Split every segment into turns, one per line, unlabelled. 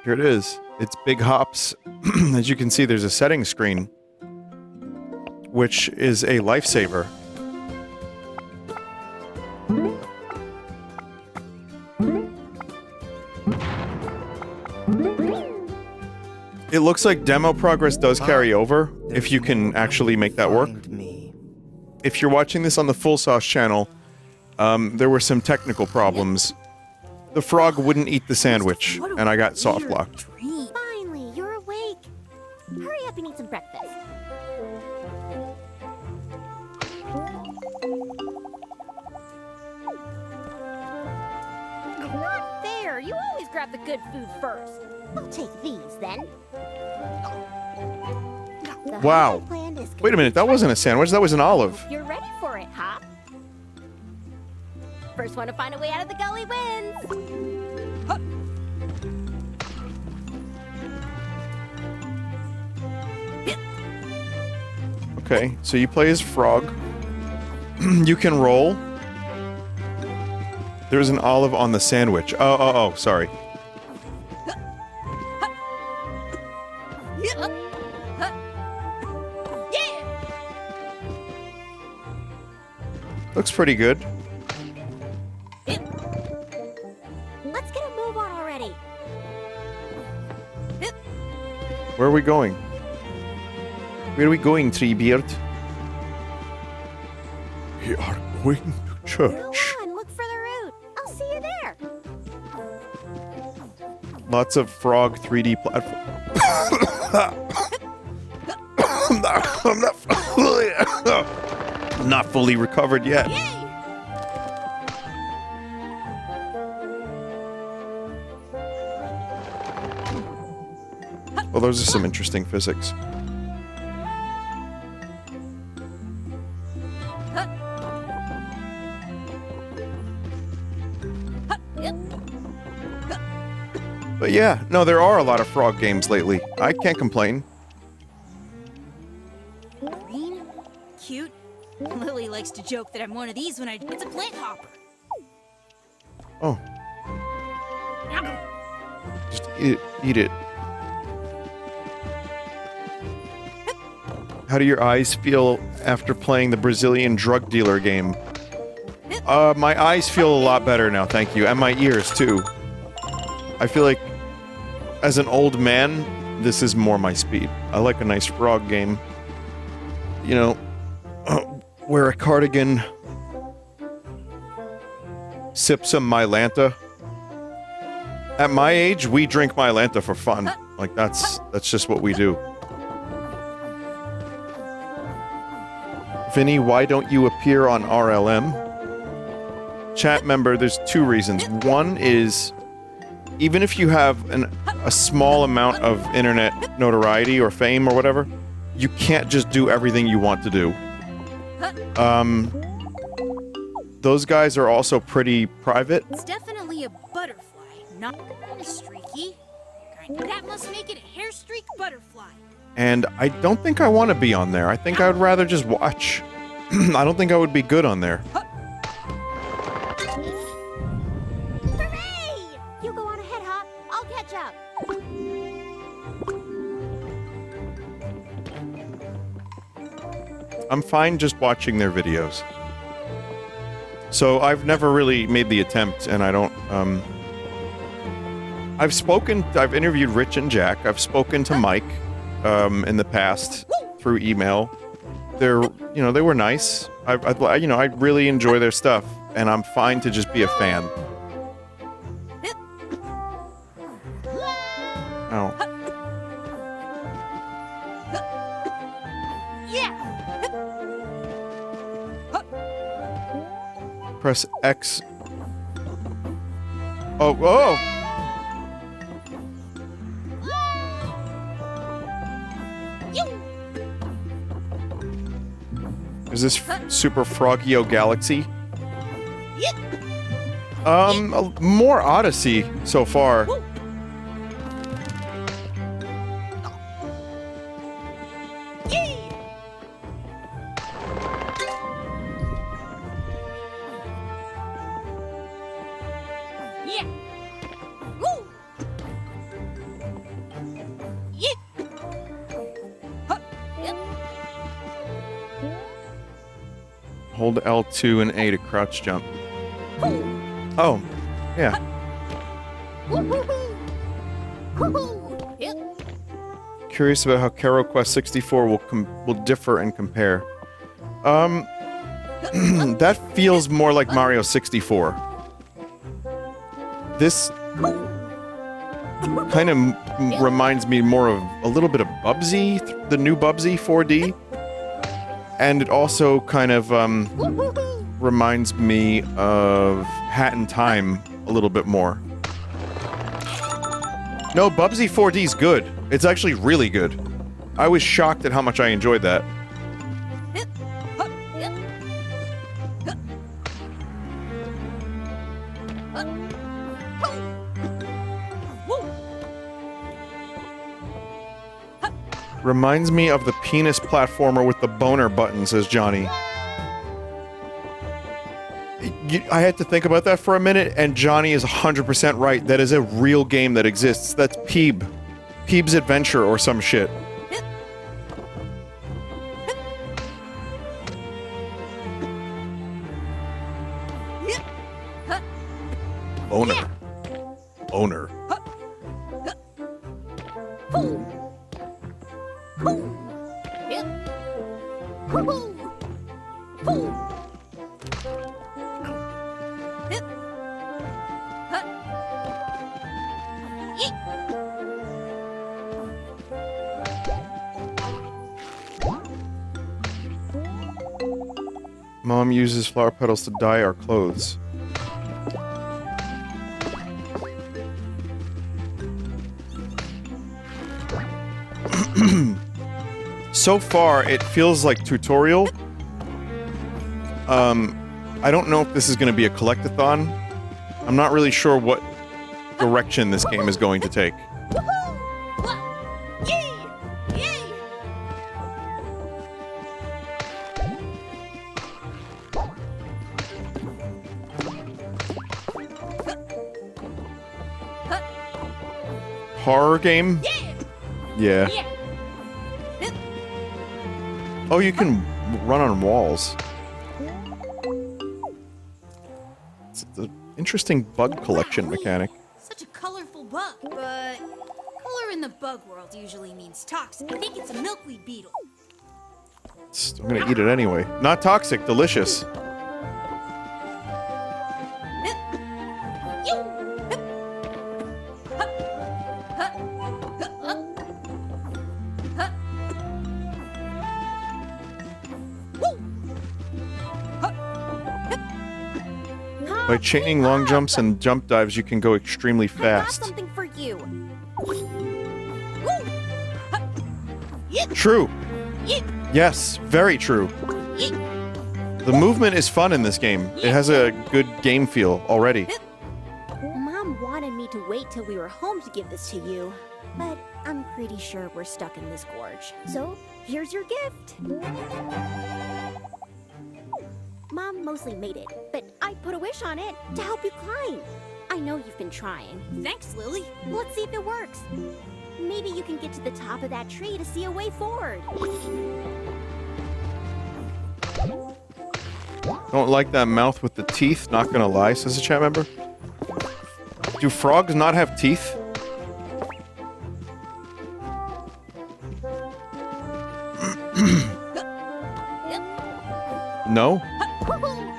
Here it is. It's big hops. As you can see, there's a settings screen, which is a lifesaver. It looks like demo progress does carry over, if you can actually make that work. If you're watching this on the Vinesauce channel, there were some technical problems. The frog wouldn't eat the sandwich, and I got soft locked.
Finally, you're awake. Hurry up and eat some breakfast. Not fair. You always grab the good food first. I'll take these then.
Wow. Wait a minute, that wasn't a sandwich, that was an olive.
You're ready for it, Hop. First one to find a way out of the gully wins. Huh.
Okay, so you play as frog. You can roll. There's an olive on the sandwich. Oh, sorry. Looks pretty good.
Let's get a move on already.
Where are we going? Where are we going, Treebeard? We are going to church.
Go on, look for the route. I'll see you there.
Lots of frog 3D platform. I'm not fully recovered yet.
Yay!
Well, those are some interesting physics. But yeah, no, there are a lot of frog games lately. I can't complain.
Green? Cute? Lily likes to joke that I'm one of these when it's a plant hopper.
Oh. Just eat it. How do your eyes feel after playing the Brazilian drug dealer game? My eyes feel a lot better now, thank you. And my ears, too. I feel like, as an old man, this is more my speed. I like a nice frog game. You know, wear a cardigan, sip some Mylanta. At my age, we drink Mylanta for fun. Like, that's just what we do. Vinny, why don't you appear on RLM? Chat member, there's two reasons. One is, even if you have a small amount of internet notoriety or fame or whatever, you can't just do everything you want to do. Those guys are also pretty private.
It's definitely a butterfly, not a streaky. That must make it a hair streak butterfly.
And I don't think I want to be on there. I think I would rather just watch. I don't think I would be good on there.
Hooray! You go on ahead, Hop. I'll catch up.
I'm fine just watching their videos. So I've never really made the attempt, and I don't, I've interviewed Rich and Jack. I've spoken to Mike, in the past through email. They were nice. I really enjoy their stuff, and I'm fine to just be a fan. Oh. Press X. Oh. Is this Super Frogio Galaxy? More Odyssey so far. Hold L2 and A to crouch jump. Oh, yeah. Curious about how Kero Quest 64 will differ and compare. That feels more like Mario 64. This kind of reminds me more of a little bit of Bubsy, the new Bubsy 4D. And it also kind of reminds me of Hat in Time a little bit more. No, Bubsy 4D is good. It's actually really good. I was shocked at how much I enjoyed that. Reminds me of the penis platformer with the boner button, says Johnny. I had to think about that for a minute, and Johnny is 100% right. That is a real game that exists. That's Peeb. Peeb's Adventure or some shit. Boner. Boner. Mom uses flower petals to dye our clothes. So far, it feels like tutorial. I don't know if this is going to be a collectathon. I'm not really sure what direction this game is going to take. Horror game? Yeah. Oh, you can run on walls. It's an interesting bug collection mechanic.
Such a colorful bug, but color in the bug world usually means toxic. I think it's a milkweed beetle.
I'm gonna eat it anyway. Not toxic, delicious. By chaining long jumps and jump dives, you can go extremely fast.
I got something for you.
True. Yes, very true. The movement is fun in this game. It has a good game feel already.
Mom wanted me to wait till we were home to give this to you, but I'm pretty sure we're stuck in this gorge. So, here's your gift. Mom mostly made it, but I put a wish on it to help you climb. I know you've been trying.
Thanks, Lily.
Let's see if it works. Maybe you can get to the top of that tree to see a way forward.
Don't like that mouth with the teeth, not gonna lie, says a chat member. Do frogs not have teeth? No?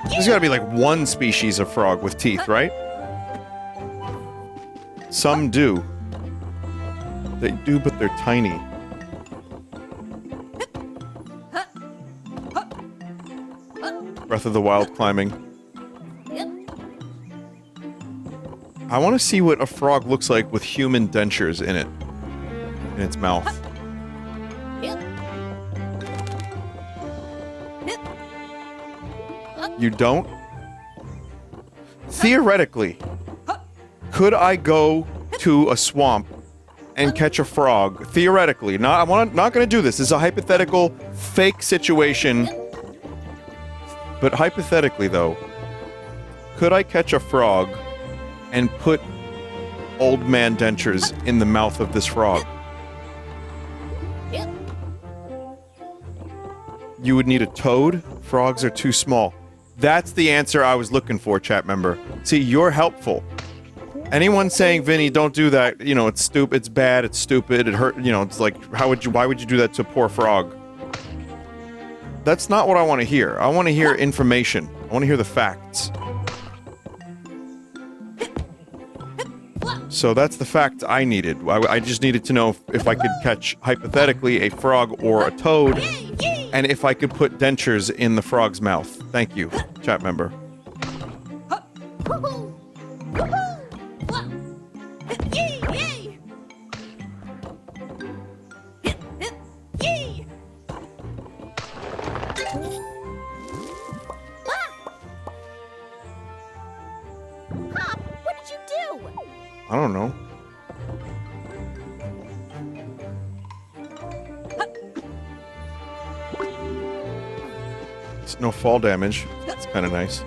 There's gotta be like one species of frog with teeth, right? Some do. They do, but they're tiny. Breath of the Wild climbing. I want to see what a frog looks like with human dentures in it. In its mouth. You don't? Theoretically, could I go to a swamp and catch a frog? Theoretically. I'm not going to do this. This is a hypothetical, fake situation. But hypothetically, though, could I catch a frog and put old man dentures in the mouth of this frog? You would need a toad. Frogs are too small. That's the answer I was looking for, chat member. See, you're helpful. Anyone saying, Vinny, don't do that, you know, it's stupid, it's bad, it's stupid, it hurt, you know, it's like, why would you do that to a poor frog? That's not what I want to hear. I want to hear information. I want to hear the facts. So that's the fact I needed. I just needed to know if I could catch, hypothetically, a frog or a toad, and if I could put dentures in the frog's mouth. Thank you, chat member.
Pop, what did you do?
I don't know. It's no fall damage. That's kind of nice.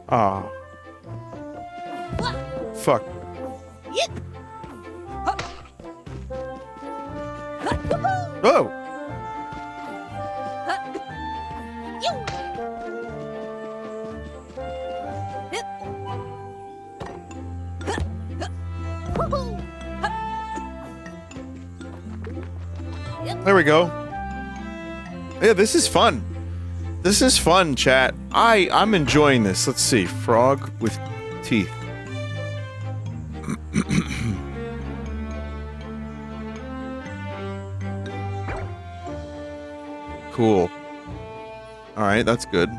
Ah. Fuck. Oh! There we go. Yeah, this is fun. This is fun, chat. I'm enjoying this. Let's see. Frog with teeth. Cool. Alright, that's good.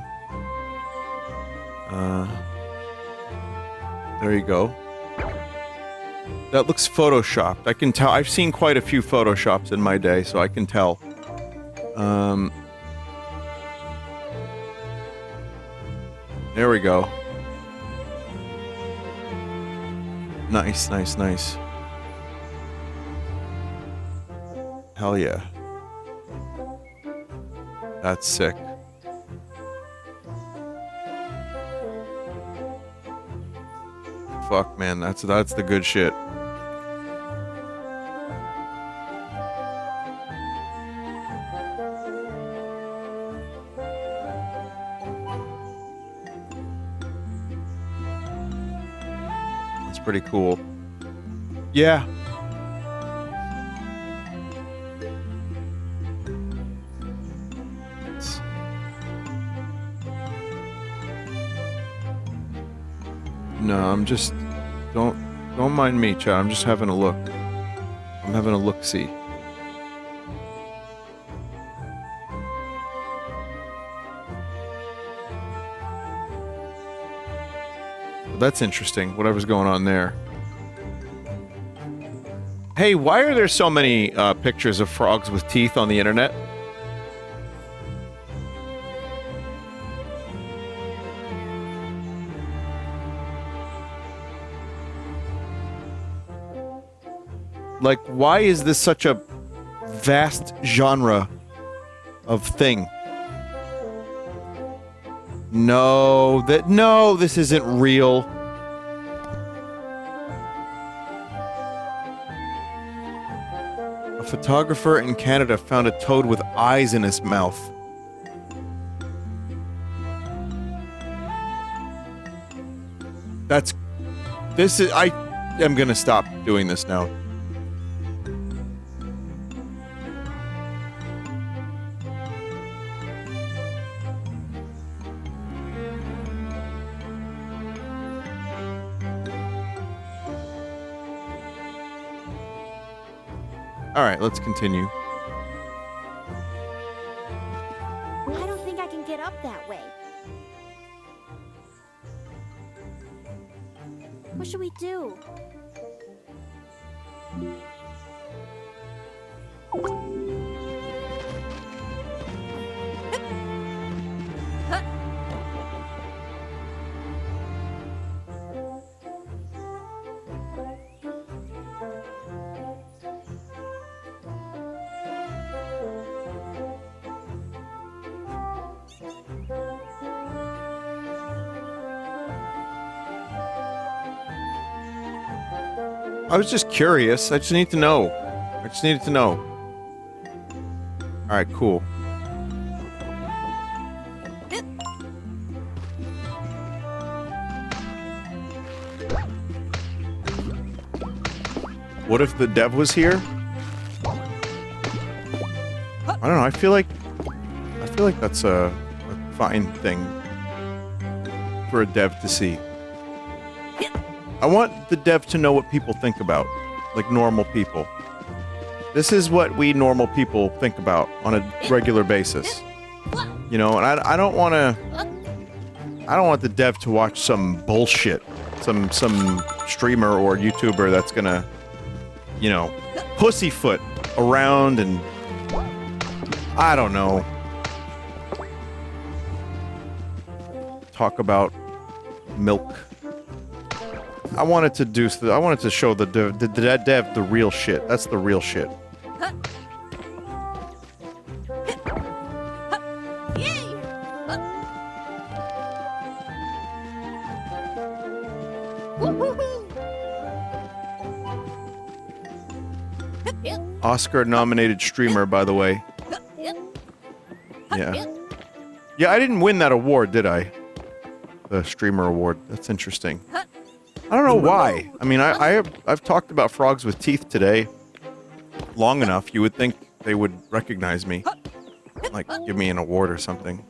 There you go. That looks photoshopped. I can tell. I've seen quite a few photoshops in my day, so I can tell. There we go. Nice, nice, nice. Hell yeah. That's sick. Fuck, man, that's the good shit. That's pretty cool. Yeah. No, I'm just... Don't mind me, chat. I'm just having a look. I'm having a look-see. That's interesting, whatever's going on there. Hey, why are there so many pictures of frogs with teeth on the internet? Like, why is this such a vast genre of thing? No, this isn't real. A photographer in Canada found a toad with eyes in his mouth. I am gonna stop doing this now. Alright, let's continue.
I don't think I can get up that way. What should we do?
I was just curious. I just need to know. I just needed to know. Alright, cool. What if the dev was here? I don't know, I feel like that's a fine thing for a dev to see. I want the dev to know what people think about, like normal people. This is what we normal people think about on a regular basis. You know, and I don't want the dev to watch some bullshit, some streamer or YouTuber that's gonna, you know, pussyfoot around and I don't know. Talk about milk. I wanted to show the dev the real shit. That's the real shit. Oscar-nominated streamer, by the way. Yeah. Yeah, I didn't win that award, did I? The streamer award. That's interesting. I don't know why. I mean, I've talked about frogs with teeth today long enough. You would think they would recognize me. Like, give me an award or something.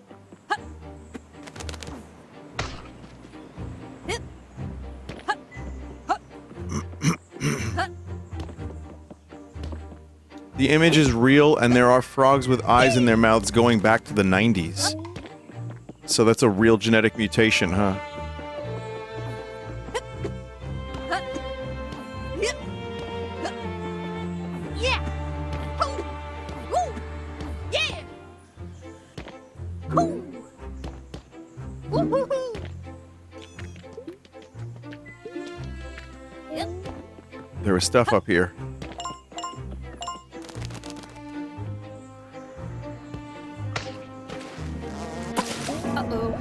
The image is real, and there are frogs with eyes in their mouths going back to the 90s. So that's a real genetic mutation, huh? There was stuff up here.
Uh-oh.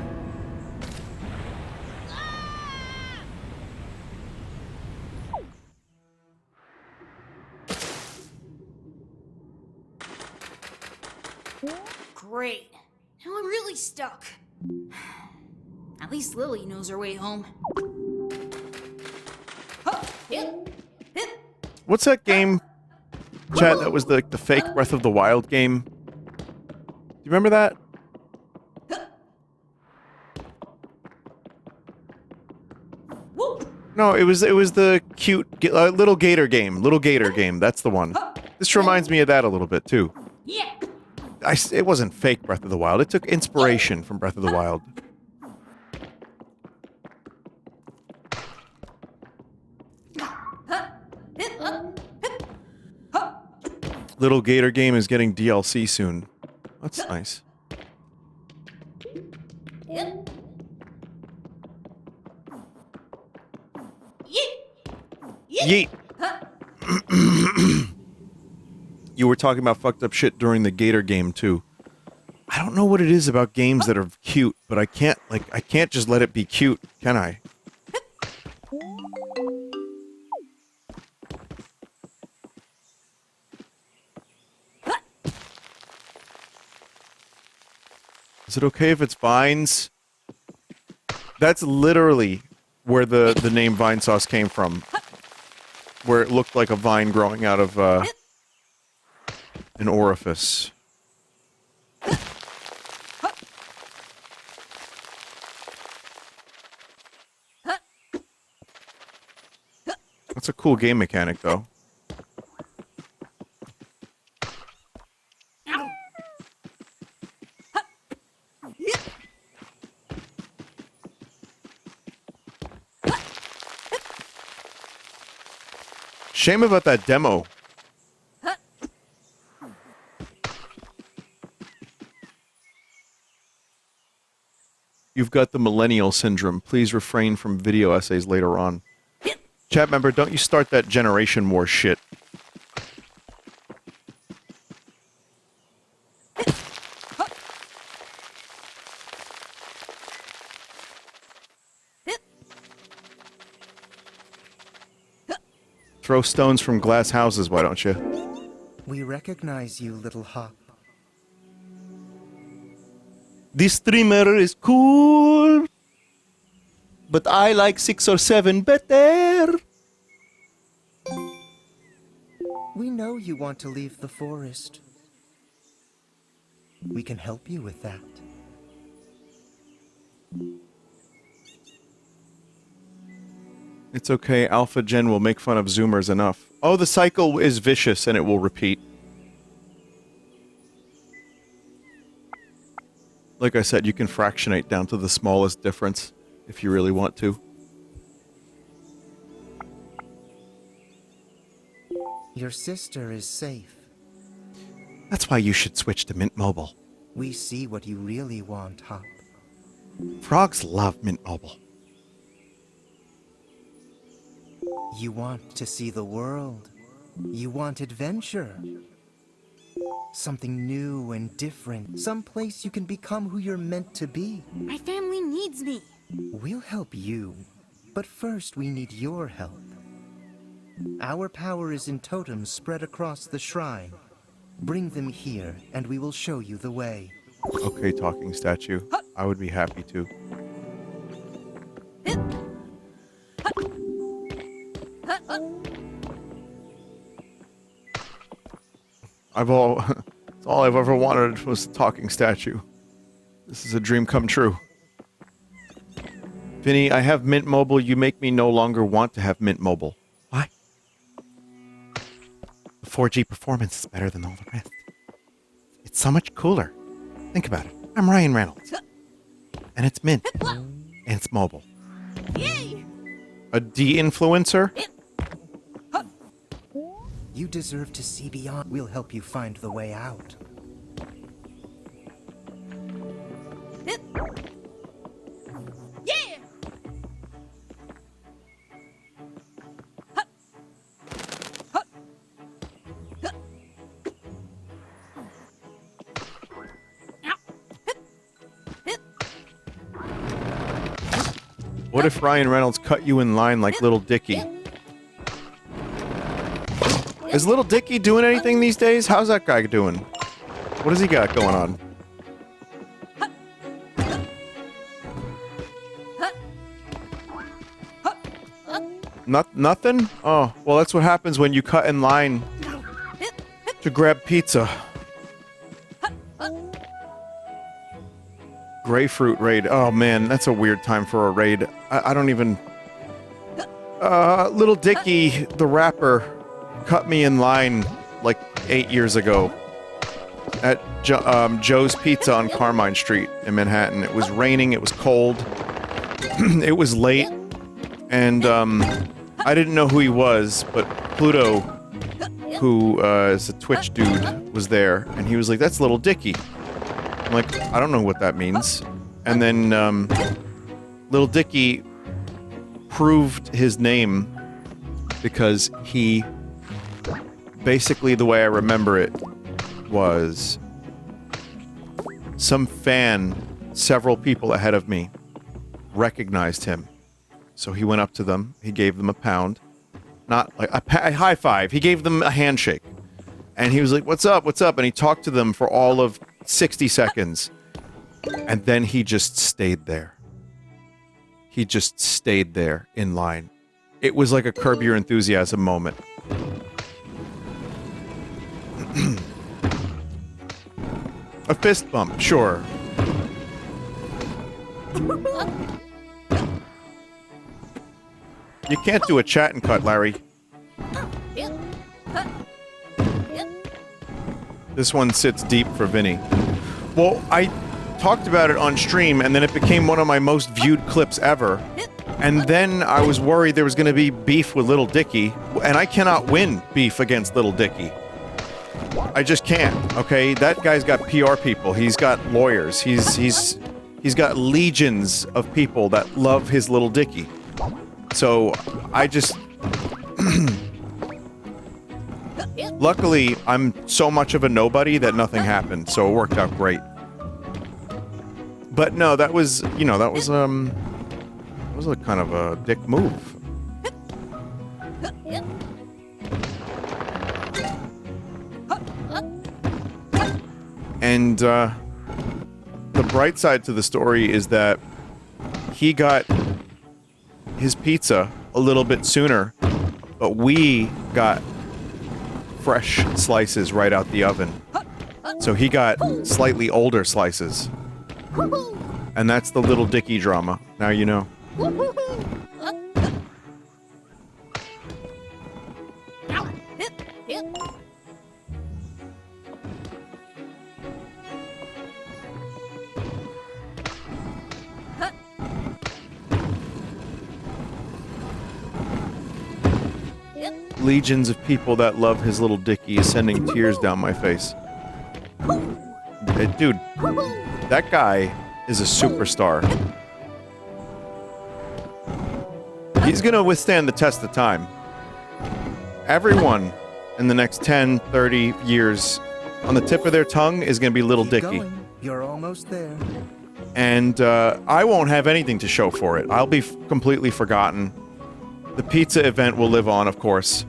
Great. Now I'm really stuck. At least Lily knows her way home.
What's that game, chat, that was the fake Breath of the Wild game? Do you remember that? No, it was the cute little gator game. Little gator game. That's the one. This reminds me of that a little bit too.
Yeah.
It wasn't fake Breath of the Wild. It took inspiration from Breath of the Wild. Little gator game is getting DLC soon. That's nice. Yeet! You were talking about fucked up shit during the gator game too. I don't know what it is about games that are cute, but I can't just let it be cute, can I? Is it okay if it's vines? That's literally where the name Vinesauce came from. Where it looked like a vine growing out of an orifice. That's a cool game mechanic, though. Shame about that demo. You've got the millennial syndrome. Please refrain from video essays later on. Chat member, don't you start that generation war shit. Throw stones from glass houses, why don't you?
We recognize you, little Hop.
This streamer is cool, but I like 6 or 7 better.
We know you want to leave the forest. We can help you with that.
It's okay, Alpha Gen will make fun of Zoomers enough. Oh, the cycle is vicious and it will repeat. Like I said, you can fractionate down to the smallest difference if you really want to.
Your sister is safe.
That's why you should switch to Mint Mobile.
We see what you really want, Hop.
Frogs love Mint Mobile.
You want to see the world. You want adventure. Something new and different. Someplace you can become who you're meant to be.
My family needs me.
We'll help you, but first we need your help. Our power is in totems spread across the shrine. Bring them here, and we will show you the way.
Okay, talking statue. I would be happy to. It's all I've ever wanted was a talking statue. This is a dream come true. Vinny, I have Mint Mobile. You make me no longer want to have Mint Mobile. Why? The 4G performance is better than all the rest. It's so much cooler. Think about it. I'm Ryan Reynolds. And it's Mint. And it's mobile.
Yay!
A de-influencer?
You deserve to see beyond. We'll help you find the way out.
Yeah!
What if Ryan Reynolds cut you in line like Little Dicky? Is Little Dicky doing anything these days? How's that guy doing? What has he got going on? Nothing? Oh, well that's what happens when you cut in line to grab pizza. Grapefruit raid. Oh man, that's a weird time for a raid. I don't even... Little Dicky, the rapper, cut me in line like 8 years ago at Joe's Pizza on Carmine Street in Manhattan. It was raining, it was cold, it was late, and I didn't know who he was, but Pluto, who is a Twitch dude, was there, and he was like, "That's Little Dicky." I'm like, I don't know what that means. And then Little Dicky proved his name because he... Basically, the way I remember it was some fan, several people ahead of me, recognized him. So he went up to them, he gave them a pound. Not like a high five, he gave them a handshake. And he was like, "What's up, what's up?" And he talked to them for all of 60 seconds. And then he just stayed there. He just stayed there in line. It was like a Curb Your Enthusiasm moment. A fist bump, sure. You can't do a chat and cut, Larry. This one sits deep for Vinny. Well, I talked about it on stream, and then it became one of my most viewed clips ever. And then I was worried there was going to be beef with Little Dicky, and I cannot win beef against Little Dicky. I just can't, okay? That guy's got PR people. He's got lawyers. He's got legions of people that love his Little Dicky. So, I just... Luckily, I'm so much of a nobody that nothing happened, so it worked out great. But no, that was, you know, that was a kind of a dick move. And the bright side to the story is that he got his pizza a little bit sooner, but we got fresh slices right out the oven. So he got slightly older slices. And that's the Little Dicky drama. Now you know. Legions of people that love his Little Dicky is sending tears down my face. Dude, that guy is a superstar. He's gonna withstand the test of time. Everyone in the next 10, 30 years, on the tip of their tongue is gonna be Little
Keep
Dicky.
going. You're almost there.
And I won't have anything to show for it. I'll be completely forgotten. The pizza event will live on, of course.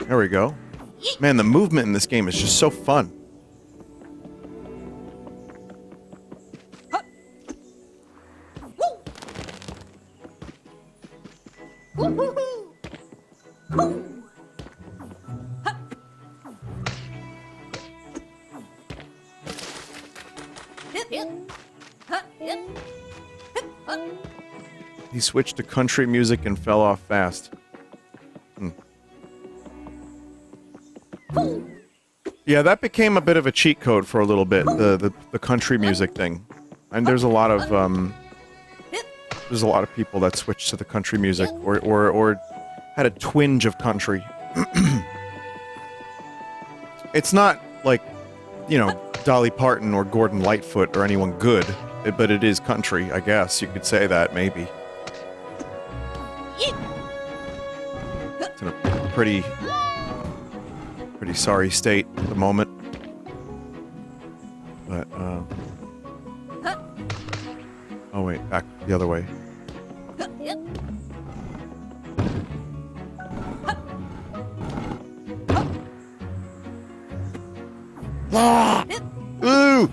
There we go. Man, the movement in this game is just so fun. He switched to country music and fell off fast. Yeah, that became a bit of a cheat code for a little bit, the country music thing. And there's a lot of people that switched to the country music or had a twinge of country. It's not like, you know, Dolly Parton or Gordon Lightfoot or anyone good, but it is country, I guess. You could say that, maybe. It's in a pretty sorry state at the moment. But, oh wait, back the other way. Ah! Ooh!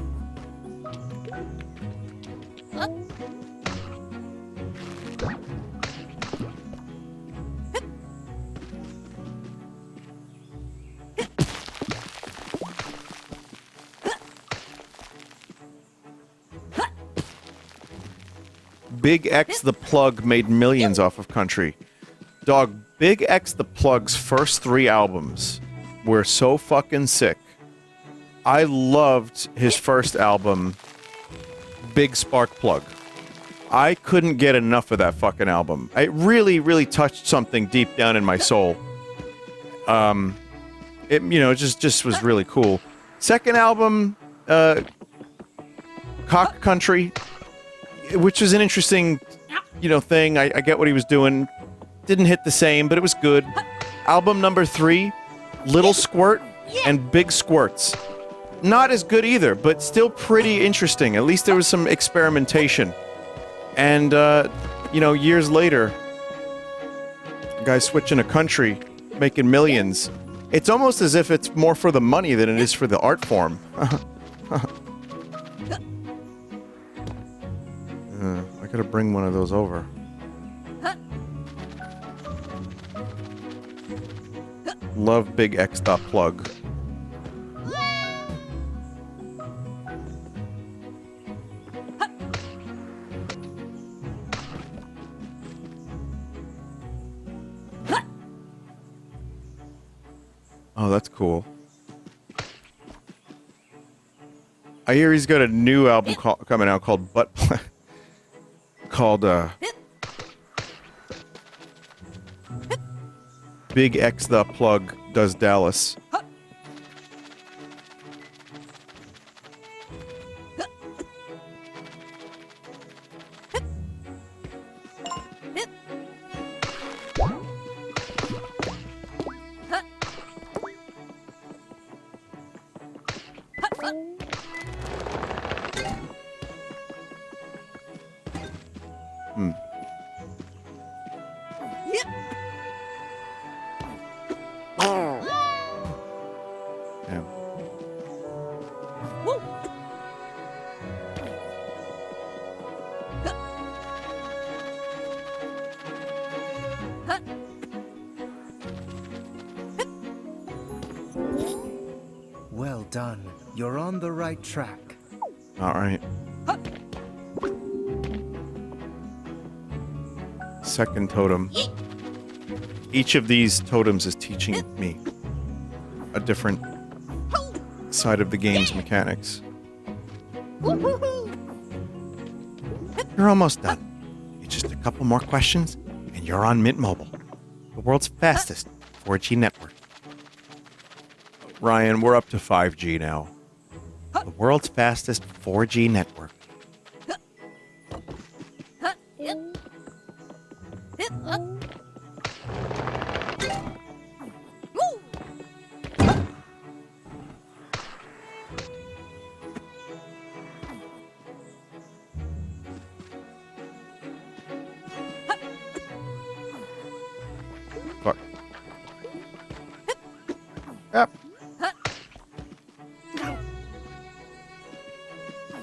Big X the Plug made millions off of country. Dog, Big X the Plug's first 3 albums were so fucking sick. I loved his first album, Big Spark Plug. I couldn't get enough of that fucking album. It really, really touched something deep down in my soul. It, you know, just was really cool. Second album, Cock Country, which was an interesting, you know, thing. I get what he was doing. Didn't hit the same, but it was good. Album number 3, Little Squirt and Big Squirts. Not as good either, but still pretty interesting. At least there was some experimentation. And, you know, years later, guys switching to country, making millions. It's almost as if it's more for the money than it is for the art form. I gotta bring one of those over. Love Big X Plug. Oh, that's cool. I hear he's got a new album coming out called Big X the Plug Does Dallas.
done. You're on the right track.
All right. Second totem. Each of these totems is teaching me a different side of the game's mechanics. You're almost done. It's just a couple more questions, and you're on Mint Mobile, the world's fastest 4G network. Ryan, we're up to 5G now. The world's fastest 4G network. Fuck. Yep.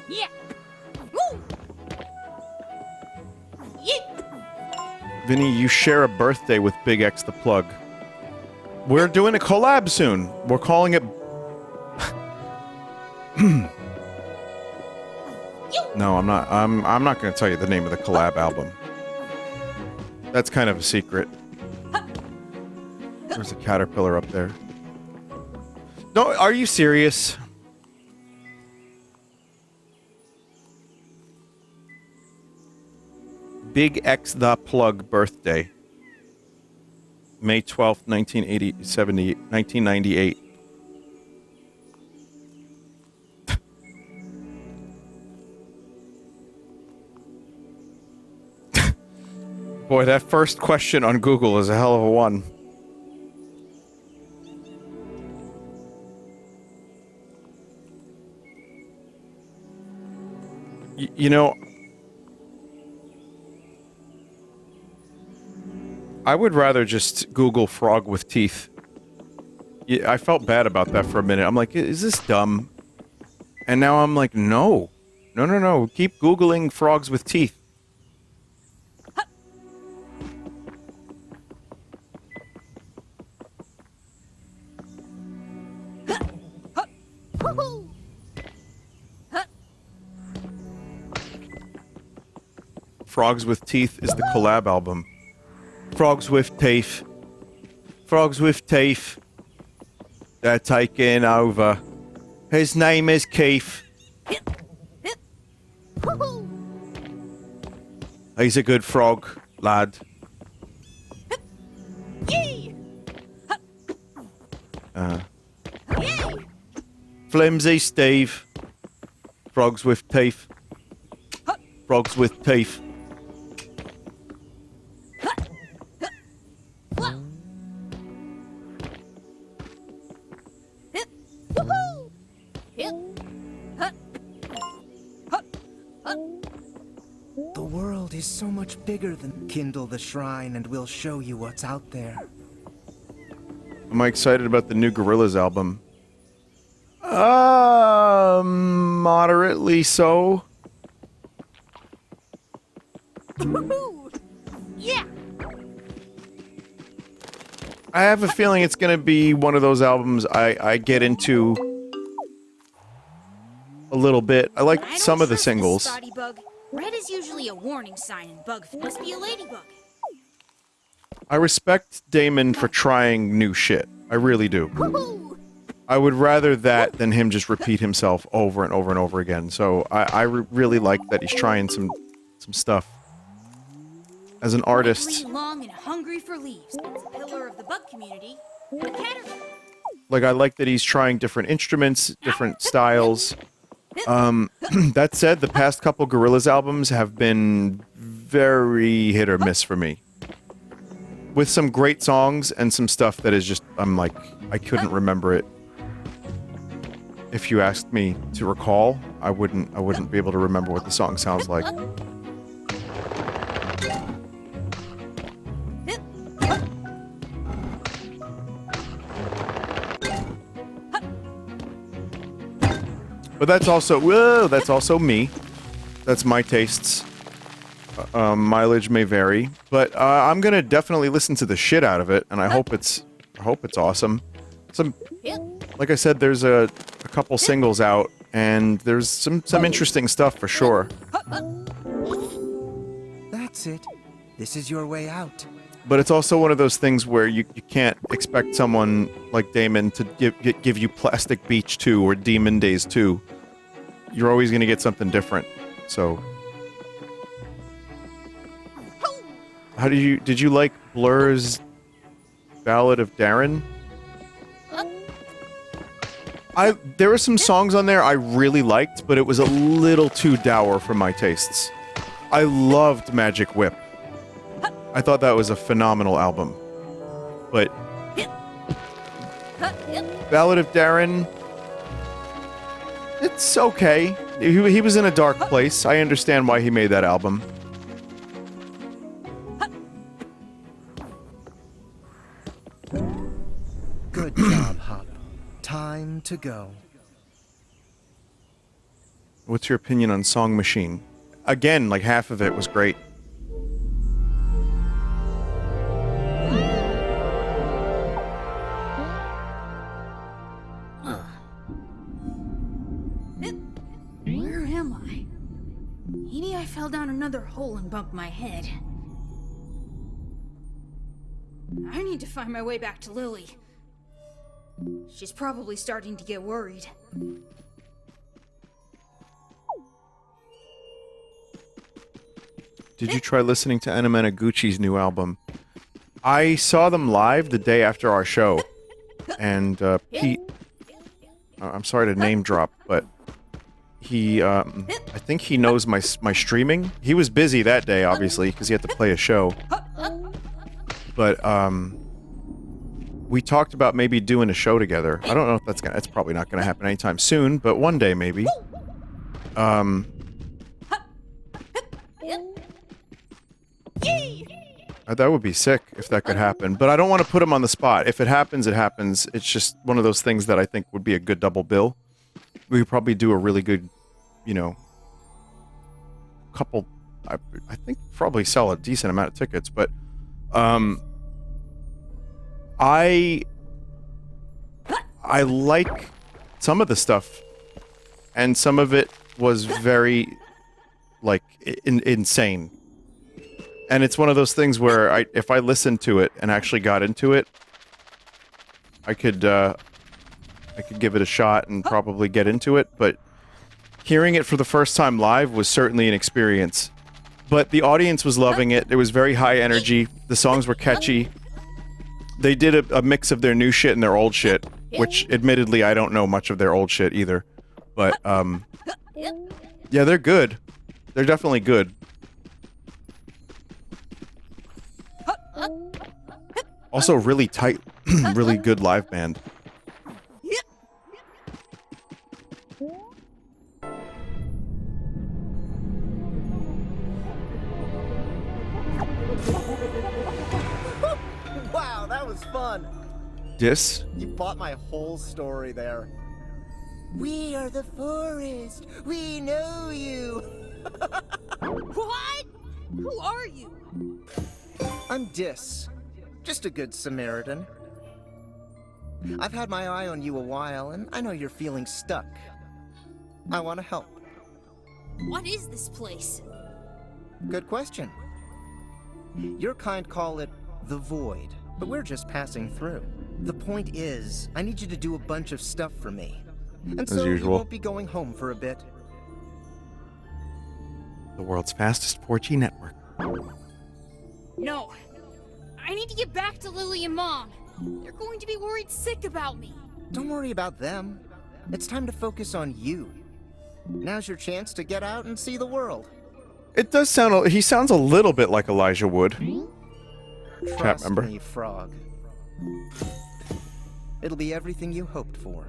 Yeah. Woo.
Vinny, you share a birthday with Big X the Plug. We're doing a collab soon. We're calling it... No, I'm not. I'm not going to tell you the name of the collab album. That's kind of a secret. There's a caterpillar up there. No, are you serious? Big X the Plug birthday. May 12th, 1998. Boy, that first question on Google is a hell of a one. You know, I would rather just Google frog with teeth. Yeah, I felt bad about that for a minute. I'm like, is this dumb? And now I'm like, no. No, no, no. Keep Googling frogs with teeth. Frogs with Teeth is the collab album. Frogs with Teeth. Frogs with Teeth. They're taking over. His name is Keith. He's a good frog, lad. Flimsy Steve. Frogs with teeth. Frogs with teeth.
The world is so much bigger than... Kindle the shrine and we'll show you what's out there.
Am I excited about the new Gorillaz album? Moderately so.
Yeah.
I have a feeling it's gonna be one of those albums I get into a little bit. I like
I
some
don't
of the
trust this
singles.
spotty bug. Red is usually a warning sign in bug. Must be a ladybug.
I respect Damon for trying new shit. I really do. I would rather that than him just repeat himself over and over and over again. So I really like that he's trying some stuff. As an artist,
Really long and hungry for leaves. It's a pillar of the bug community. And a caterpillar.
like I like that he's trying different instruments, different styles. That said, the past couple Gorillaz albums have been very hit or miss for me. With some great songs and some stuff that is just, I'm like, I couldn't remember it. If you asked me to recall, I wouldn't be able to remember what the song sounds like. But that's also, whoa, that's also me. That's my tastes. Mileage may vary, but I'm gonna definitely listen to the shit out of it, and I hope it's awesome. Like I said, there's a couple singles out, and there's some interesting stuff for sure.
That's it. This is your way out.
But it's also one of those things where you can't expect someone like Damon to give you Plastic Beach 2 or Demon Days 2. You're always going to get something different. So, how did you like Blur's Ballad of Darren? There were some songs on there I really liked, but it was a little too dour for my tastes. I loved Magic Whip. I thought that was a phenomenal album. But Ballad of Darren, it's okay. He was in a dark place. I understand why he made that album.
Good job, Hop. Time to go.
What's your opinion on Song Machine? Again, like half of it was great.
Where am I? Maybe I fell down another hole and bumped my head. I need to find my way back to Lily. She's probably starting to get worried.
Did you try listening to Anamanaguchi's new album? I saw them live the day after our show, and Pete, I'm sorry to name drop, but he, I think he knows my streaming. He was busy that day, obviously, because he had to play a show. But we talked about maybe doing a show together. I don't know if that's probably not gonna happen anytime soon, but one day maybe. That would be sick if that could happen, but I don't want to put him on the spot. If it happens, it happens. It's just one of those things that I think would be a good double bill. We could probably do a really good, you know, couple. I think probably sell a decent amount of tickets, but I like some of the stuff, and some of it was very like insane. And it's one of those things where if I listened to it and actually got into it, I could give it a shot and probably get into it, but hearing it for the first time live was certainly an experience. But the audience was loving it. It was very high energy. The songs were catchy. They did a mix of their new shit and their old shit, which admittedly I don't know much of their old shit either. But yeah, they're good. They're definitely good. Also, really tight, really good live band.
Wow, that was fun.
Dis?
You bought my whole story there. We are the forest. We know you.
What? Who are you?
I'm Dis. Just a good Samaritan. I've had my eye on you a while, and I know you're feeling stuck. I want to help.
What is this place?
Good question. Your kind call it the Void, but we're just passing through. The point is, I need you to do a bunch of stuff for me. And so you won't be going home for a bit.
The world's fastest 4G network.
No. I need to get back to Lily and Mom. They're going to be worried sick about me.
Don't worry about them. It's time to focus on you. Now's your chance to get out and see the world.
It does sound... He sounds a little bit like Elijah Wood. Chat
Trust
member.
me, Frog. It'll be everything you hoped for.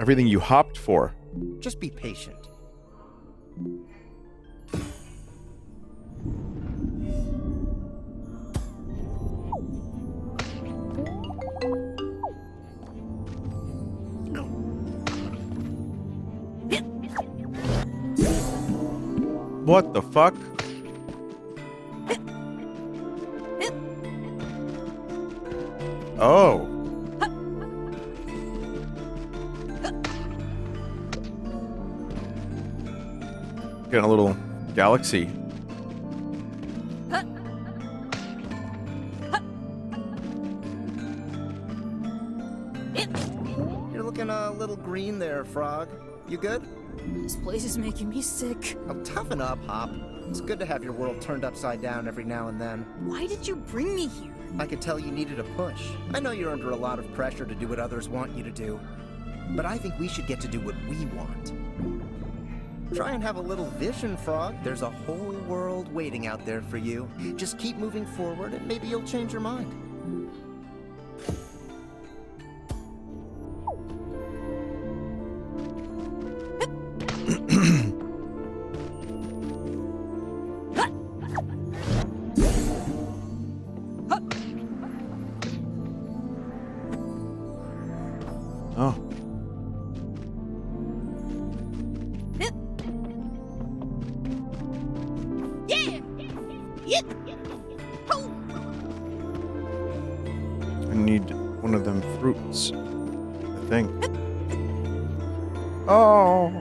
Everything you hopped for.
Just be patient.
What the fuck? Oh. Getting a little galaxy.
You're looking a little green there, Frog. You good?
This place is making me sick.
Oh, toughen up, Hop. It's good to have your world turned upside down every now and then.
Why did you bring me here?
I could tell you needed a push. I know you're under a lot of pressure to do what others want you to do. But I think we should get to do what we want. Try and have a little vision, Frog. There's a whole world waiting out there for you. Just keep moving forward and maybe you'll change your mind.
Oh. I need one of them fruits, I think. Oh.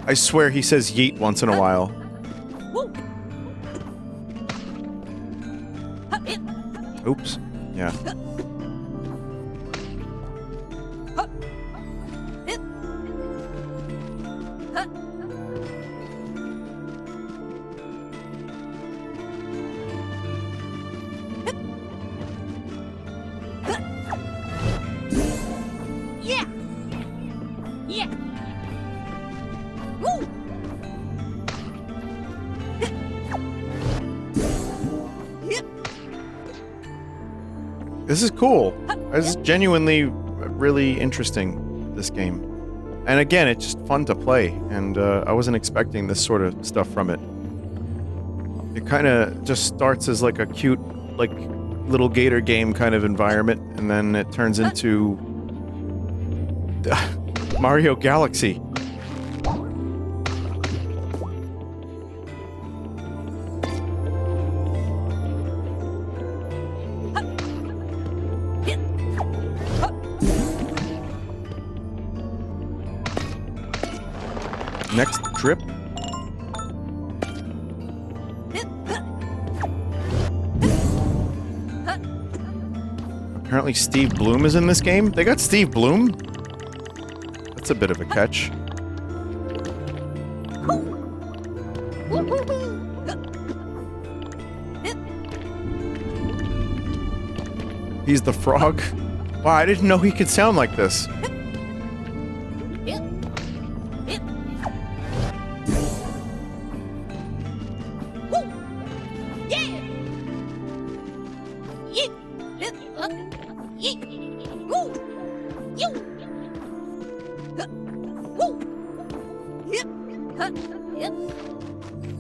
I swear he says yeet once in a while. Oops. Yeah. This is cool. This is genuinely really interesting, this game. And again, it's just fun to play, and I wasn't expecting this sort of stuff from it. It kind of just starts as like a cute, like, little gator game kind of environment, and then it turns into Mario Galaxy. Next trip. Apparently Steve Bloom is in this game? They got Steve Bloom? That's a bit of a catch. He's the frog? Wow, I didn't know he could sound like this.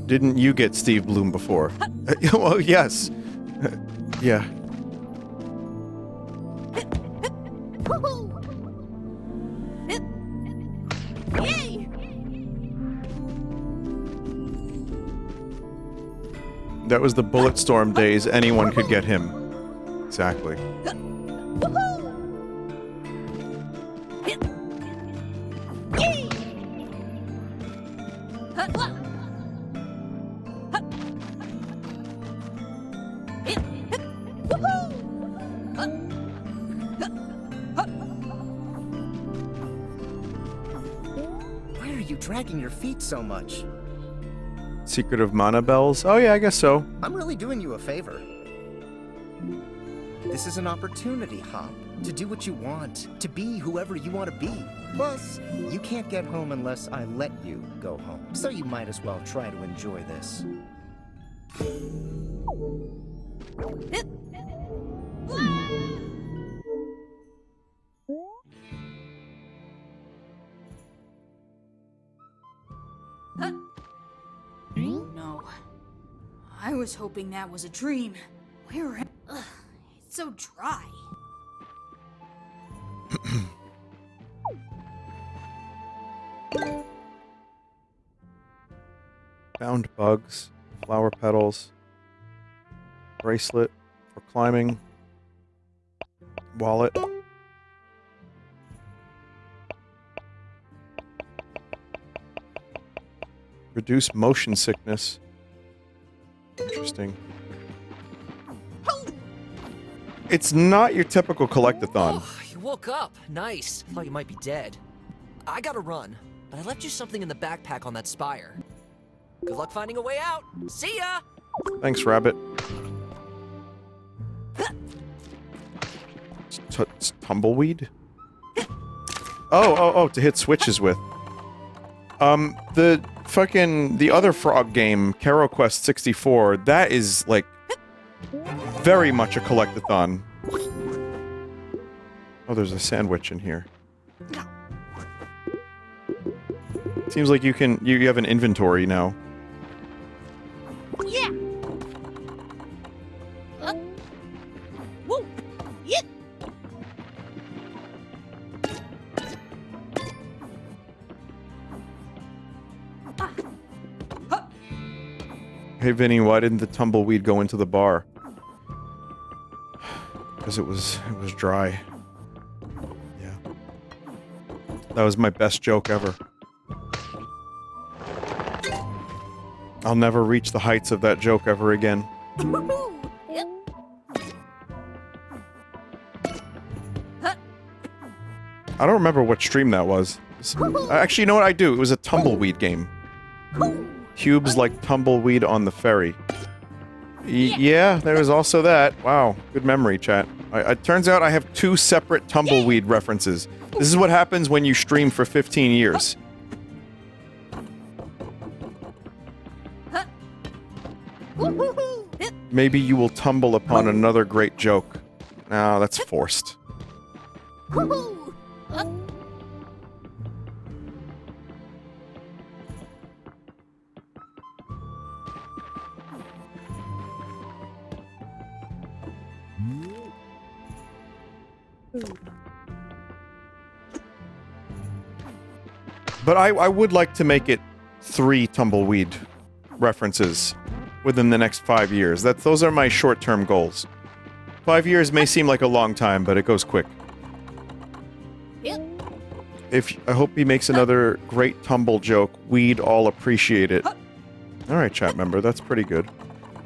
Didn't you get Steve Bloom before? Well, yes. Yeah. That was the Bulletstorm days. Anyone could get him. Exactly.
Why are you dragging your feet so much?
Secret of Mana Bells? Oh yeah, I guess so.
I'm really doing you a favor. This is an opportunity, Hop, to do what you want, to be whoever you want to be. Plus, you can't get home unless I let you go home, so you might as well try to enjoy this.
No. I was hoping that was a dream. Where am... Ugh, it's so dry.
Found bugs, flower petals, bracelet for climbing, wallet. Reduce motion sickness. Interesting. It's not your typical collectathon.
Oh, you woke up. Nice. Thought you might be dead. I gotta run, but I left you something in the backpack on that spire. Good luck finding a way out. See ya!
Thanks, Rabbit. It's tumbleweed? Oh, to hit switches with. The other frog game, Karo Quest 64, that is, like, very much a collectathon. Oh, there's a sandwich in here. Seems like you have an inventory now.
Yeah. Woo. Yeah.
Hey, Vinny, why didn't the tumbleweed go into the bar? Because it was dry. Yeah. That was my best joke ever. I'll never reach the heights of that joke ever again.
Yep.
I don't remember what stream that was. Actually, you know what I do? It was a tumbleweed game. Cubes like tumbleweed on the ferry. Yeah, there was also that. Wow, good memory, chat. It turns out I have 2 separate tumbleweed references. This is what happens when you stream for 15 years. Maybe you will tumble upon another great joke. No, that's forced. But I would like to make it 3 tumbleweed references within the next 5 years. Those are my short-term goals. 5 years may seem like a long time, but it goes quick. I hope he makes another great tumble joke, we'd all appreciate it. Alright, chat member, that's pretty good.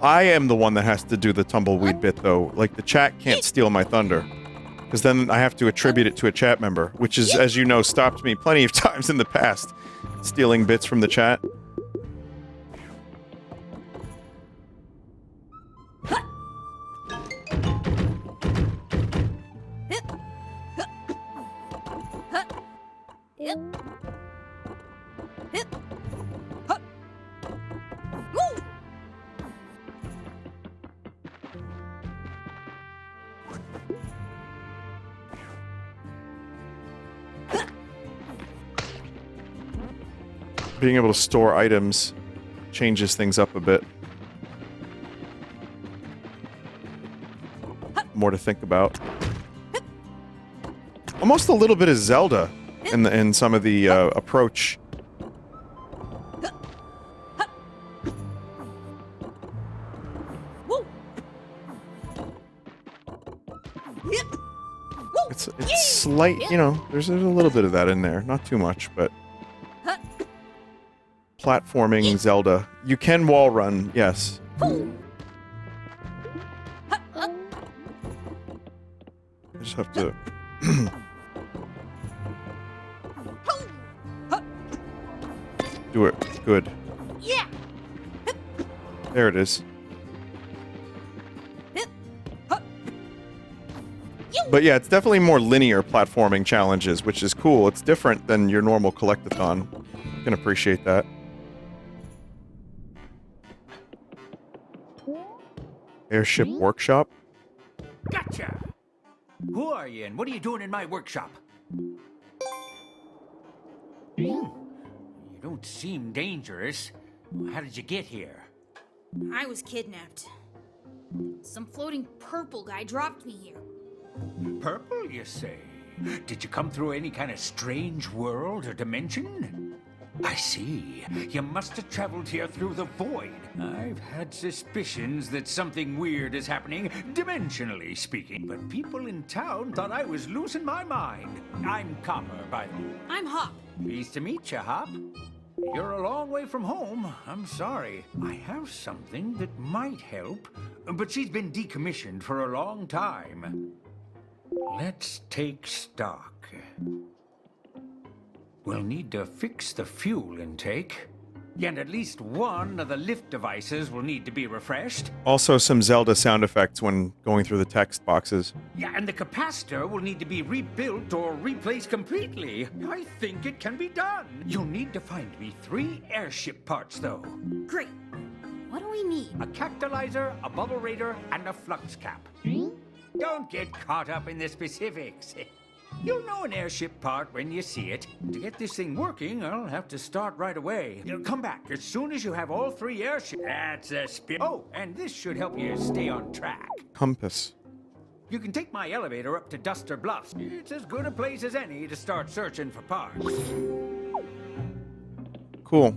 I am the one that has to do the tumbleweed bit, though. Like, the chat can't steal my thunder. Because then I have to attribute it to a chat member, which is, as you know, stopped me plenty of times in the past. Stealing bits from the chat. Being able to store items changes things up a bit. More to think about. Almost a little bit of Zelda in some of the approach. It's slight, you know, there's a little bit of that in there. Not too much, but platforming Zelda. You can wall run, yes. I just have to... do it. Good.
Yeah.
There it is. But yeah, it's definitely more linear platforming challenges, which is cool. It's different than your normal collectathon. I can appreciate that. Airship workshop?
Gotcha! Who are you and what are you doing in my workshop? You don't seem dangerous. How did you get here?
I was kidnapped. Some floating purple guy dropped me here.
Purple, you say? Did you come through any kind of strange world or dimension? I see. You must have traveled here through the void. I've had suspicions that something weird is happening, dimensionally speaking, but people in town thought I was losing my mind. I'm Copper, by the way.
I'm Hop.
Pleased to meet you, Hop. You're a long way from home. I'm sorry. I have something that might help, but she's been decommissioned for a long time. Let's take stock. We'll need to fix the fuel intake, and at least one of the lift devices will need to be refreshed.
Also, some Zelda sound effects when going through the text boxes.
Yeah, and the capacitor will need to be rebuilt or replaced completely. I think it can be done. You'll need to find me 3 airship parts, though.
Great. What do we need?
A cactualizer, a bubble raider, and a flux cap. Don't get caught up in the specifics. You'll know an airship part when you see it. To get this thing working, I'll have to start right away. Come back as soon as you have all 3 airships. That's a spin. Oh, and this should help you stay on track.
Compass.
You can take my elevator up to Duster Bluffs. It's as good a place as any to start searching for parts.
Cool.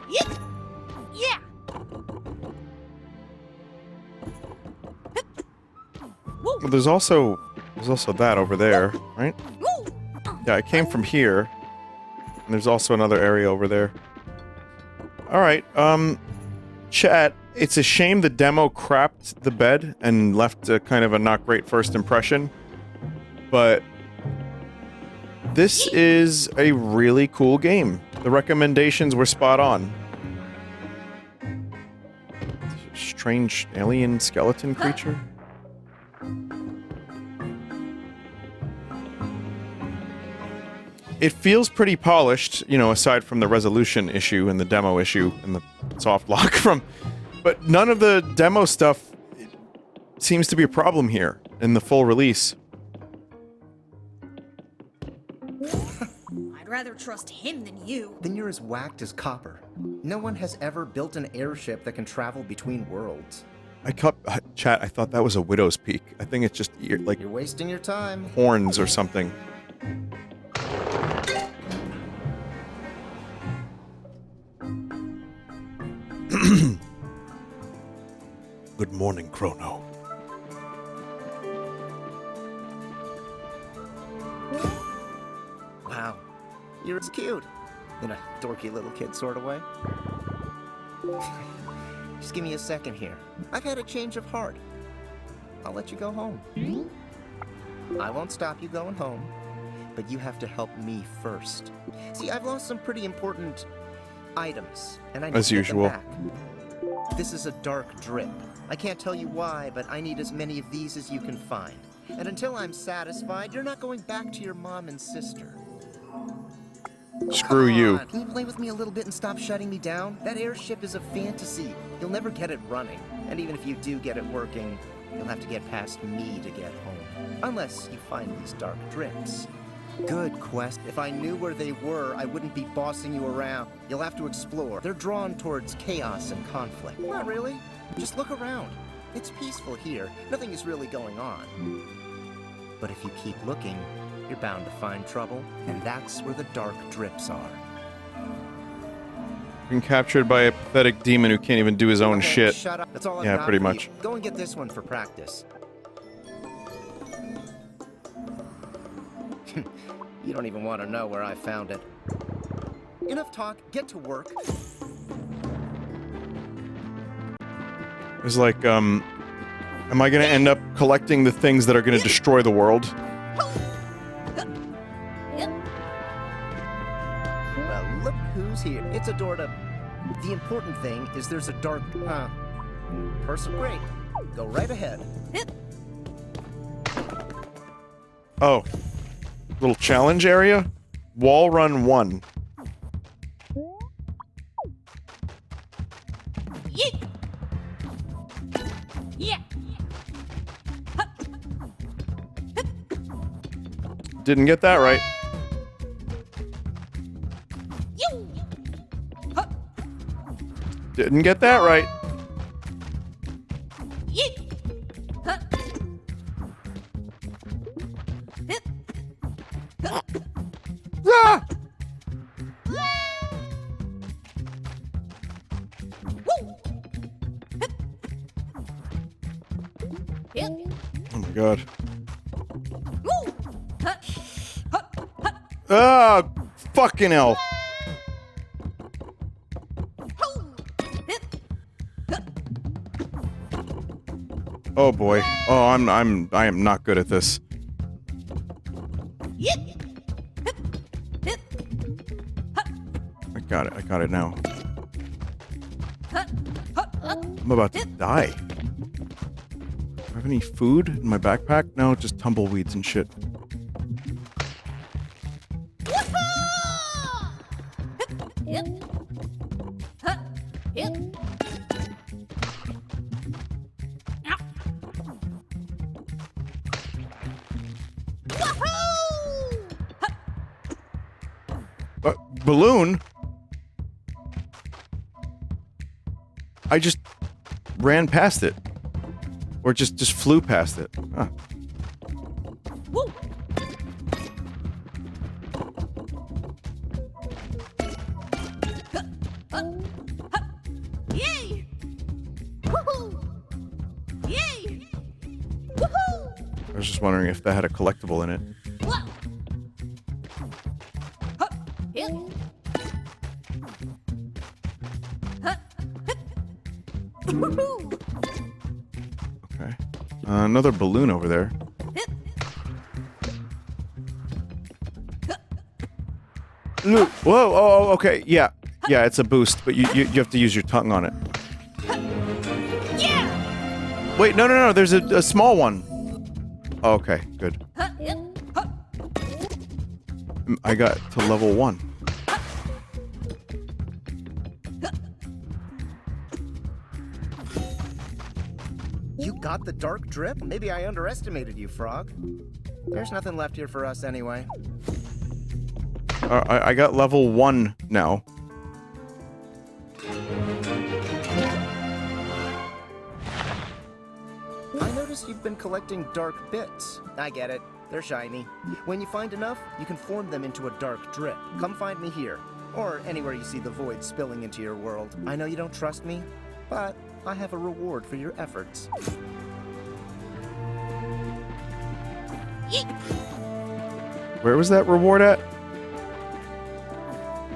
Yeah.
Well, there's also that over there, right? Yeah, I came from here. And there's also another area over there. Alright, chat, it's a shame the demo crapped the bed and left a kind of a not great first impression. But this is a really cool game. The recommendations were spot on. Strange alien skeleton creature? It feels pretty polished, you know, aside from the resolution issue and the demo issue and the soft lock from... But none of the demo stuff seems to be a problem here in the full release.
I'd rather trust him than you.
Then you're as whacked as copper. No one has ever built an airship that can travel between worlds.
Chat, I thought that was a widow's peak. I think it's just, like,
You're wasting your time.
horns or something. Good morning, Chrono.
Wow. You're as cute. In a dorky little kid sort of way. Just give me a second here. I've had a change of heart. I'll let you go home. I won't stop you going home, but you have to help me first. See, I've lost some pretty important items, and I need
As
to get
usual.
them back. This is a dark drip. I can't tell you why, but I need as many of these as you can find. And until I'm satisfied, you're not going back to your mom and sister.
Screw
Come
you.
on, can you play with me a little bit and stop shutting me down? That airship is a fantasy. You'll never get it running. And even if you do get it working, you'll have to get past me to get home. Unless you find these dark drips. Good quest. If I knew where they were, I wouldn't be bossing you around. You'll have to explore. They're drawn towards chaos and conflict. Not really. Just look around. It's peaceful here. Nothing is really going on. But if you keep looking, you're bound to find trouble, and that's where the dark drips are.
Been captured by a pathetic demon who can't even do his own
Okay,
shit.
Shut up. That's all I've
Yeah,
got
pretty
for
much.
you. Go and get this one for practice. You don't even want to know where I found it. Enough talk. Get to work.
It's like, am I gonna end up collecting the things that are gonna destroy the world?
Well, look who's here. It's a door to... The important thing is there's a dark... person. Great. Go right ahead.
Oh. Little challenge area? Wall run 1.
Yeet. Yeah.
Didn't get that right.
You.
Didn't get that right.
Yeet.
Ah! god. Ah, fucking hell. Oh boy. Oh, I am not good at this. I got it now. I'm about to die. Do I have any food in my backpack? No, just tumbleweeds and shit. Balloon? I just ran past it. Or just flew past it. Huh.
Yay! Woohoo! Yay! Woohoo!
I was just wondering if that had a collectible in it. Okay. Another balloon over there. Whoa, oh, okay, yeah. Yeah, it's a boost, but you have to use your tongue on it.
Yeah!
Wait, no, there's a small one. Oh, okay, good. I got to level 1.
You got the dark drip? Maybe I underestimated you, Frog. There's nothing left here for us anyway.
I got level 1 now.
I noticed you've been collecting dark bits. I get it. They're shiny. When you find enough, you can form them into a dark drip. Come find me here, or anywhere you see the void spilling into your world. I know you don't trust me, but I have a reward for your efforts.
Where was that reward at?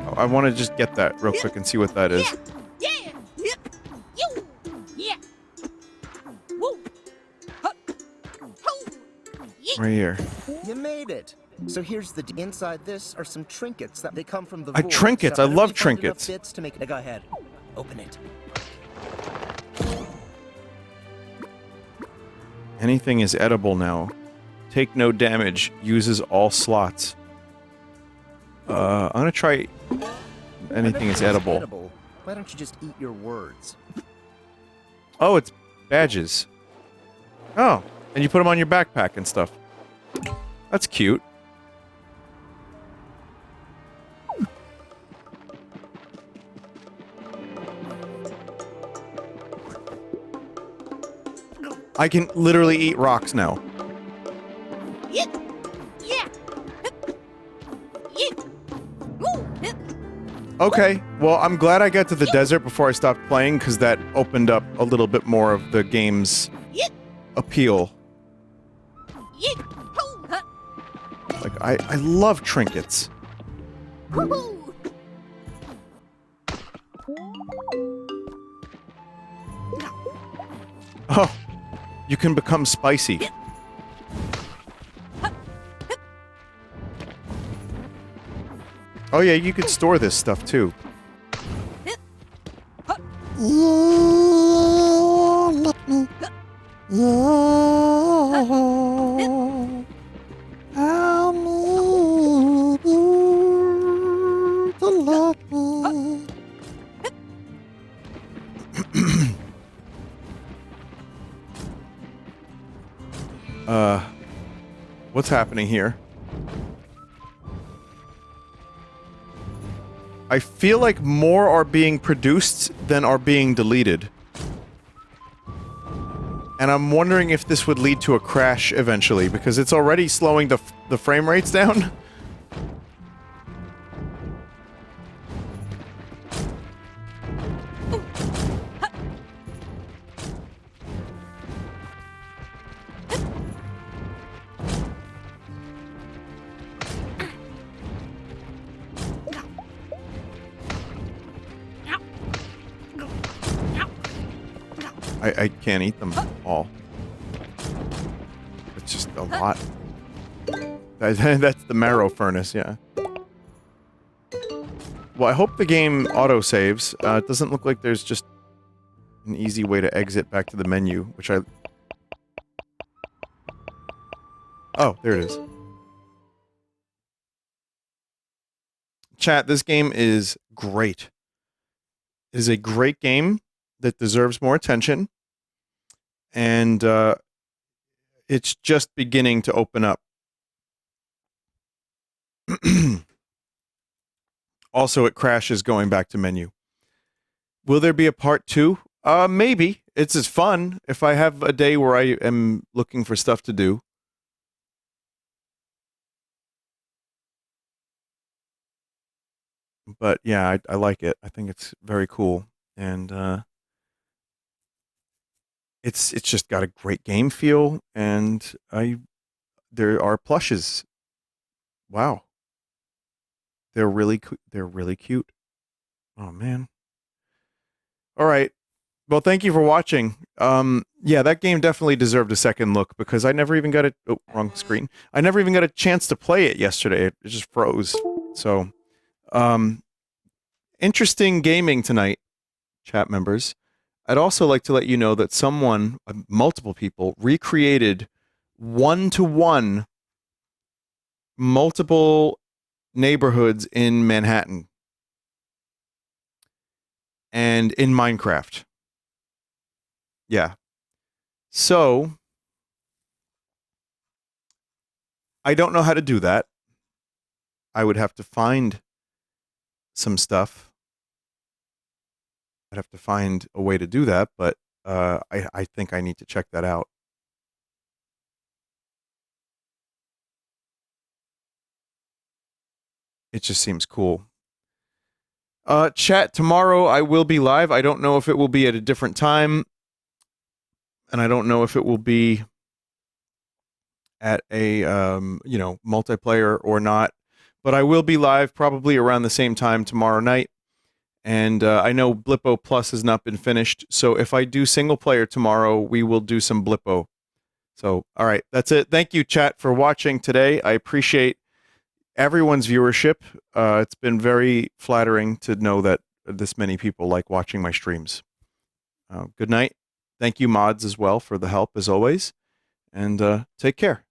Oh, I want to just get that real quick and see what that is.
Yeah! Yeah! You! Yeah! Woo! Huh! Ho! Yeah!
Right here.
You made it. So here's the inside. This are some trinkets that they come from the void.
Trinkets.
So
I love
if you find enough
trinkets.
bits to make it. Go ahead. Open it.
Anything is edible now. Take no damage. Uses all slots. I'm gonna try anything is edible.
Why don't you just eat your words?
Oh, it's badges. Oh, and you put them on your backpack and stuff. That's cute. I can literally eat rocks now.
Yeah! Yeah! Yeah! Woo!
Okay, well, I'm glad I got to the desert before I stopped playing, because that opened up a little bit more of the game's appeal. Like, I love trinkets.
Woohoo!
Oh, you can become spicy. Oh yeah, you could store this stuff too. What's happening here? I feel like more are being produced than are being deleted. And I'm wondering if this would lead to a crash eventually, because it's already slowing the frame rates down. I can't eat them all. It's just a lot. That's the marrow furnace, yeah. Well, I hope the game auto-saves. It doesn't look like there's just an easy way to exit back to the menu, which I... Oh, there it is. Chat, this game is great. It is a great game that deserves more attention, and it's just beginning to open up. Also, it crashes going back to menu. Will there be a part 2? Maybe. It's as fun if I have a day where I am looking for stuff to do. But yeah, I like it. I think it's very cool, and it's just got a great game feel, and there are plushes. Wow, they're really cute. Oh man. All right. Well, thank you for watching. Yeah, that game definitely deserved a second look because I never even got a wrong screen. I never even got a chance to play it yesterday. It just froze. So, interesting gaming tonight, chat members. I'd also like to let you know that multiple people, recreated one-to-one multiple neighborhoods in Manhattan and in Minecraft. Yeah. So, I don't know how to do that. I would have to find some stuff. I'd have to find a way to do that, but I think I need to check that out. It just seems cool. Chat, tomorrow I will be live. I don't know if it will be at a different time, and I don't know if it will be at a multiplayer or not, but I will be live probably around the same time tomorrow night. And I know Blippo Plus has not been finished, so if I do single player tomorrow, we will do some Blippo. So, all right, that's it. Thank you, chat, for watching today. I appreciate everyone's viewership. It's been very flattering to know that this many people like watching my streams. Good night. Thank you, mods, as well, for the help, as always. And take care.